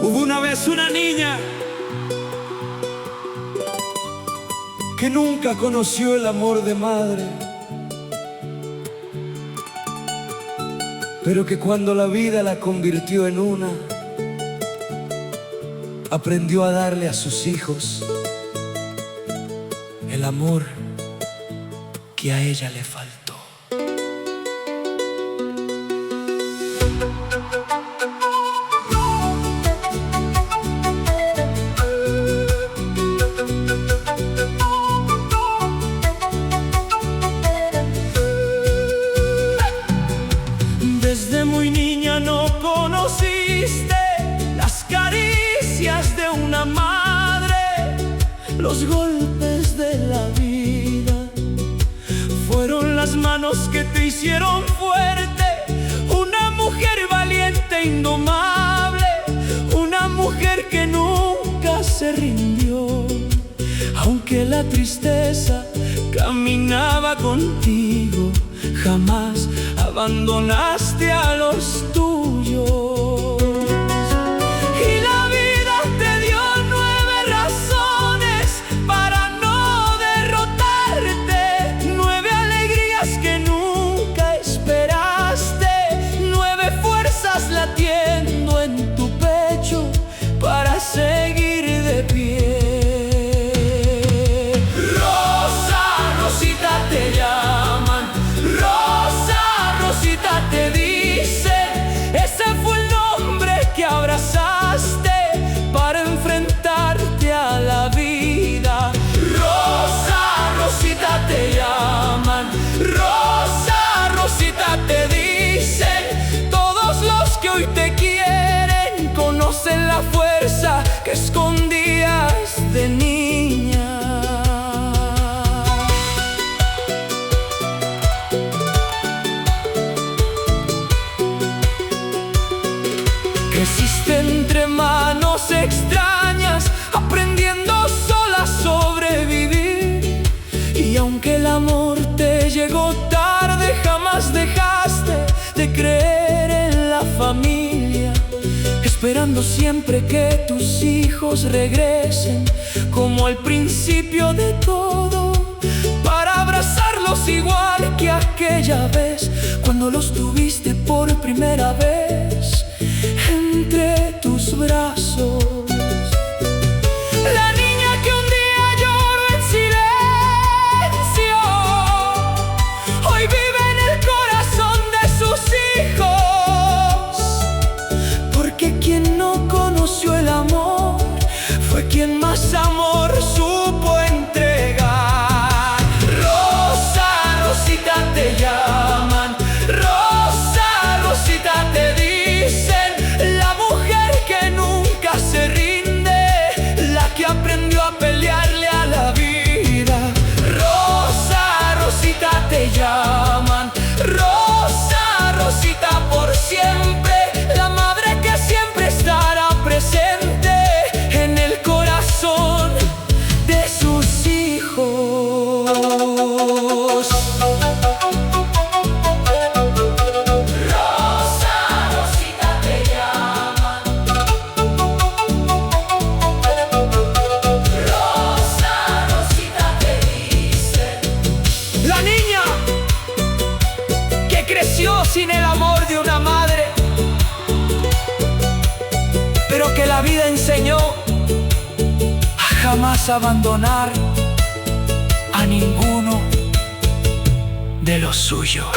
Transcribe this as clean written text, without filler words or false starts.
Hubo una vez una niña que nunca conoció el amor de madre, pero que cuando la vida la convirtió en una, aprendió a darle a sus hijos el amor que a ella le faltó. Desde muy niña no conociste las caricias de una madre, los golpes de la vida fueron las manos que te hicieron fuerte, una mujer valiente e indomable, una mujer que nunca se rindió, aunque la tristeza caminaba contigo, jamás abandonaste a los tuyos. Y la vida te dio 9 razones para no derrotarte, 9 alegrías que nunca esperaste, 9 fuerzas latiendo en tu pecho para seguir de pie. Rosa, Rosita te llaman, te dicen, ese fue el nombre que abrazaste para enfrentarte a la vida. Rosa, Rosita te llaman, Rosa, Rosita te dicen, todos los que hoy te quieren conocen la fuerza que escondías de niña. Creciste entre manos extrañas, aprendiendo sola a sobrevivir. Y aunque el amor te llegó tarde, jamás dejaste de creer en la familia, esperando siempre que tus hijos regresen, como al principio de todo, para abrazarlos igual que aquella vez, cuando los tuviste por primera vez entre tus brazos. La niña que un día lloró en silencio, hoy vive en el corazón de sus hijos, porque quien no conoció el amor fue quien más amor supo entregar. Rosa, Rosita te llaman, Rosa, Rosita te dicen, la mujer que nunca se rinde, la que aprendió a pelearle a la vida. Rosa, Rosita te llaman, Rosa, Rosita por siempre, la madre que siempre estará presente en el corazón de sus hijos. La niña que creció sin el amor de una madre, pero que la vida enseñó a jamás abandonar a ninguno de los suyos.